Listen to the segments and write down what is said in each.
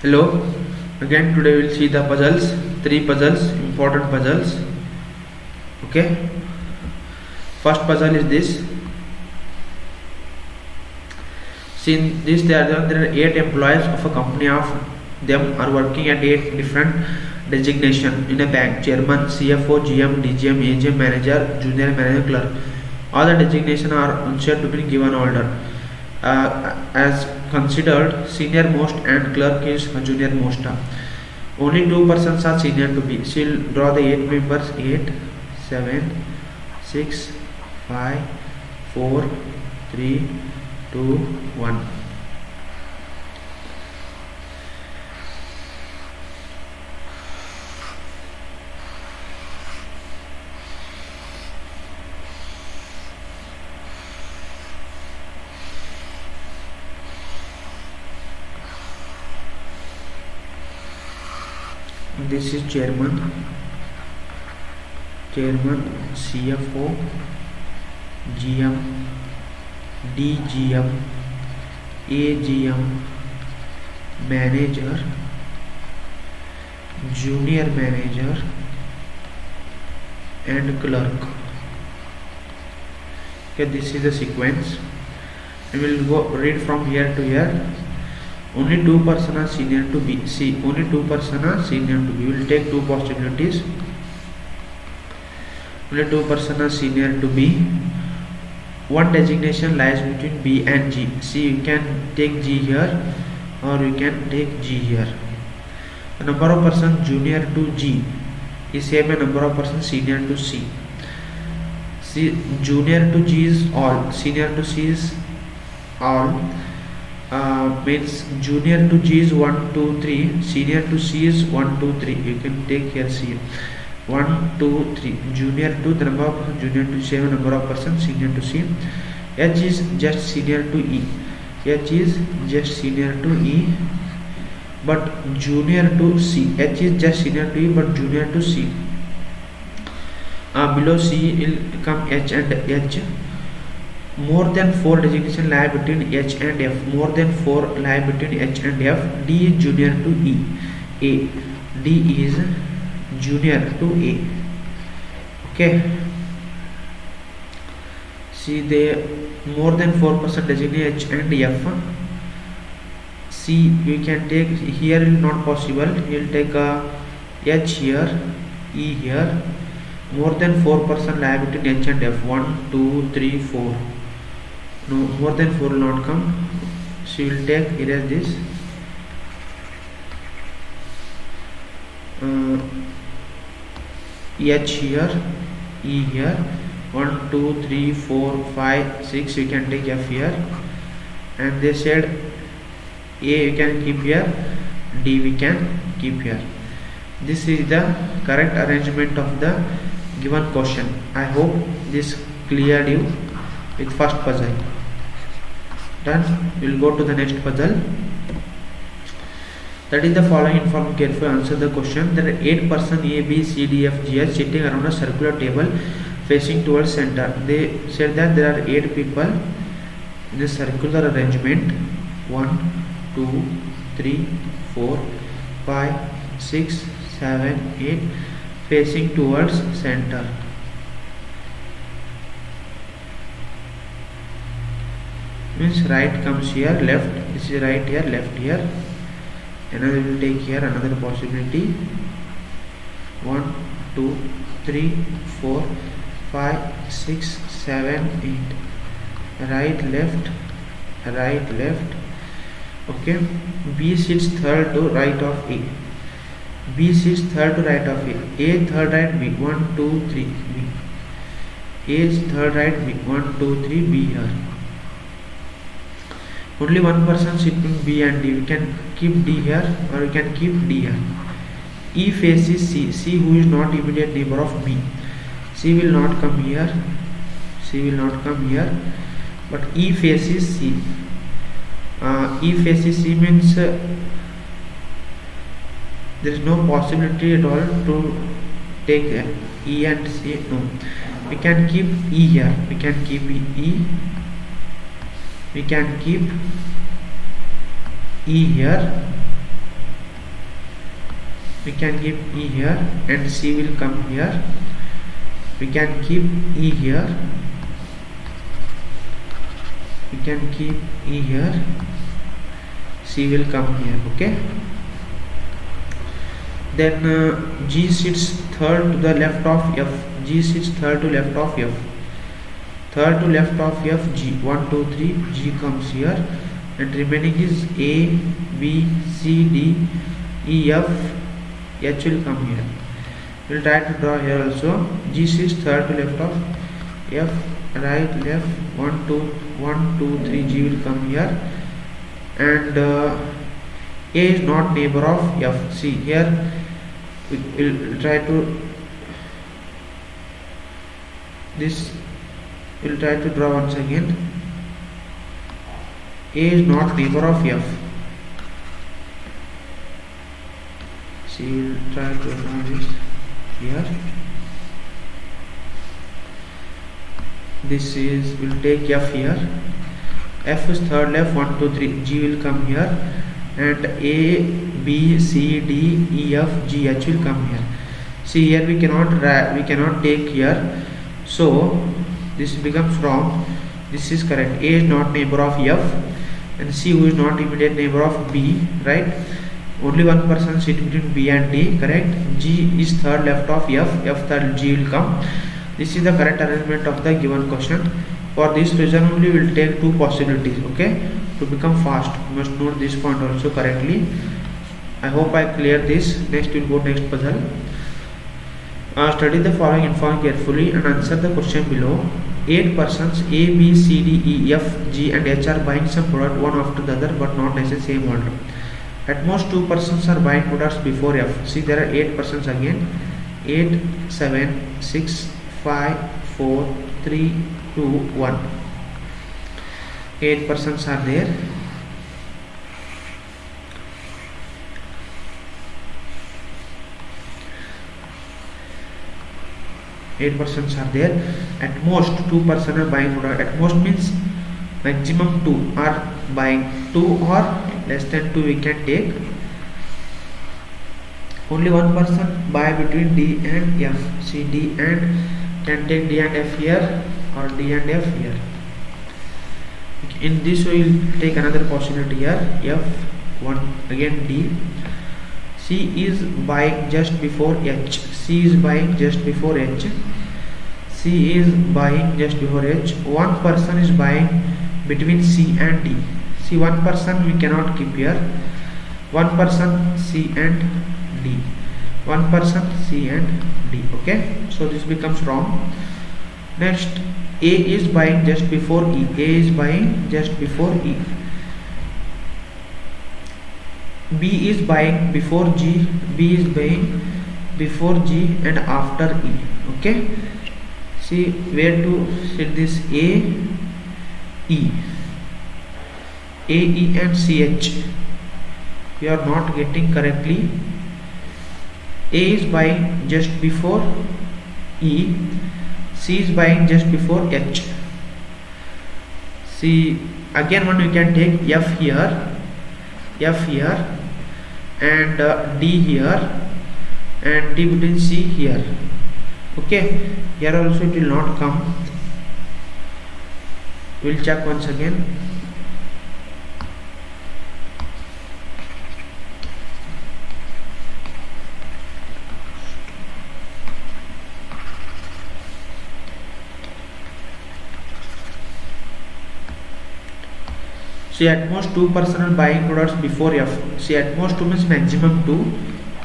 Hello, again today we'll see the puzzles, three puzzles, important puzzles. Okay, first puzzle is this. See in this there are 8 employees of a company. Of them are working at 8 different designation in a bank: chairman, CFO, GM, DGM, AGM, manager, junior manager, clerk. All the designations are answered to be given order. As considered senior most and clerk is junior most. Only two persons are senior to be. She'll draw the 8 members: 8, 7, 6, 5, 4, 3, 2, 1. This is chairman, CFO, GM, DGM, AGM, manager, junior manager, and clerk. Okay, this is the sequence. I will go read from here to here. Only two persons are senior to B. See, only two persons are senior to B. We will take two possibilities. Only two persons are senior to B. One designation lies between B and G. See, you can take G here or you can take G here. The number of persons junior to G is same as number of persons senior to C. See, junior to G is all, senior to C is all. Means junior to G is 1, 2, 3, senior to C is 1, 2, 3. You can take here C 1, 2, 3. Junior to the number of junior to C, number of persons senior to C. H is just senior to E. H is just senior to E, but junior to C. H is just senior to E, but junior to C. Below C will come H and H. More than 4 designation lie between H and F. More than 4 lie between H and F. D is junior to E. A. D is junior to A. Okay. See, the more than 4% designate H and F. C we can take here is not possible. We will take H here, E here. More than 4% lie between H and F. 1, 2, 3, 4. No, more than 4 will not come. She will take, erase this. H here, E here. 1, 2, 3, 4, 5, 6. You can take F here. And they said A you can keep here, D we can keep here. This is the correct arrangement of the given question. I hope this cleared you with first puzzle. Done. We will go to the next puzzle. That is the following inform carefully answer the question. There are 8 persons A, B, C, D, F, G, H sitting around a circular table facing towards center. They said that there are 8 people in a circular arrangement. 1, 2, 3, 4, 5, 6, 7, 8 facing towards center. Means right comes here, left, this is right here, left here. Another will take here another possibility. 1, 2, 3, 4, 5, 6, 7, 8. Right, left, right, left. Okay. B sits third to right of A. B sits third to right of A. A third right B. 1, 2, 3 B. A is third right B. 1, 2, 3 B here. Only one person sitting B and D. We can keep D here or we can keep D here. E faces C. C who is not immediate neighbor of B. C will not come here. C will not come here. But E faces C. E faces C means there is no possibility at all to take E and C. No. We can keep E here. We can keep E. We can keep E here we can keep E here and C will come here. We can keep E here. We can keep E here. C will come here. Okay. Then G sits third to the left of F. G sits third to left of F. Third to left of F, G. 1, 2, 3. G comes here. And remaining is A, B, C, D, E, F. H will come here. We'll try to draw here also. G sits third to left of F. Right, left. 1, 2, 3. G will come here. And A is not neighbor of F. See here. We'll try to we'll try to draw once again. A is not neighbor of F. See, we'll try to draw this here. This is, we'll take F here. F is third left, 1, 2, 3. G will come here. And A, B, C, D, E, F, G, H will come here. See here we cannot take here. So this becomes wrong. This is correct. A is not neighbor of F and C who is not immediate neighbor of B, right? Only one person sit between B and D, correct? G is third left of F, F third, G will come. This is the correct arrangement of the given question. For this reason only we will take two possibilities, okay? To become fast, you must note this point also correctly. I hope I clear this. Next we will go next puzzle. Study the following info carefully and answer the question below. 8 persons A, B, C, D, E, F, G and H are buying some product one after the other but not necessarily same order. At most 2 persons are buying products before F. See, there are 8 persons again. 8, 7, 6, 5, 4, 3, 2, 1. 8 persons are there. Eight persons are there. At most 2 persons are buying product. At most means maximum 2 are buying. 2 or less than 2 we can take. Only one person buy between D and F. See, D and can take D and F here or D and F here. In this we will take another possibility here. F1 again D. C is buying just before H. C is buying just before H. C is buying just before H. One person is buying between C and D. See, one person we cannot keep here. One person C and D. One person C and D. Okay. So this becomes wrong. Next, A is buying just before E. A is buying just before E. B is buying before G. B is buying before G and after E. Okay. See where to set this A, E. A, E and CH. You are not getting correctly. A is buying just before E. C is buying just before H. See, again one we can take F here. F here and D here and D between C here. Okay, here also it will not come. We will check once again. See, at most 2 persons are buying products before F. See, at most 2 means maximum 2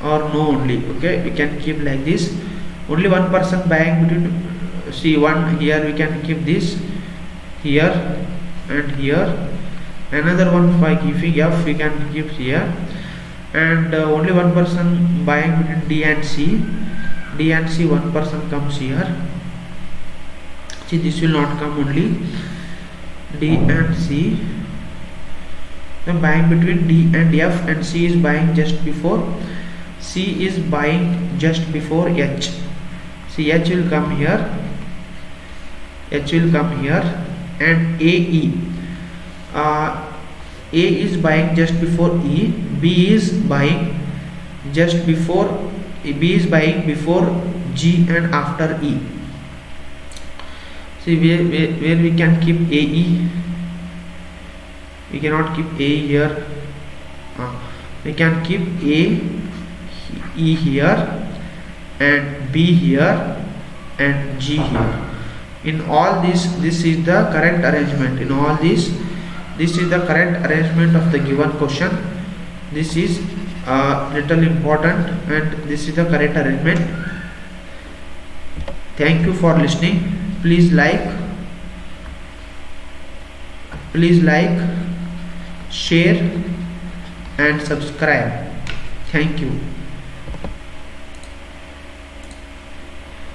or no only. Okay, we can keep like this. Only one person buying between, see, one here we can keep this here and here. Another one by giving F we can keep here. And only one person buying between D and C. D and C, one person comes here. See, this will not come only. D and C. Then buying between D and F and C is buying just before. C is buying just before H. See, H will come here. H will come here and AE. A is buying just before E. B is buying just before B is buying before G and after E. See where we can keep AE. We cannot keep A here. We can keep E here and B here and G here. In all this is the correct arrangement. In all this is the correct arrangement of the given question. This is little important and this is the correct arrangement. Thank you for listening. Please like, share and subscribe. Thank you.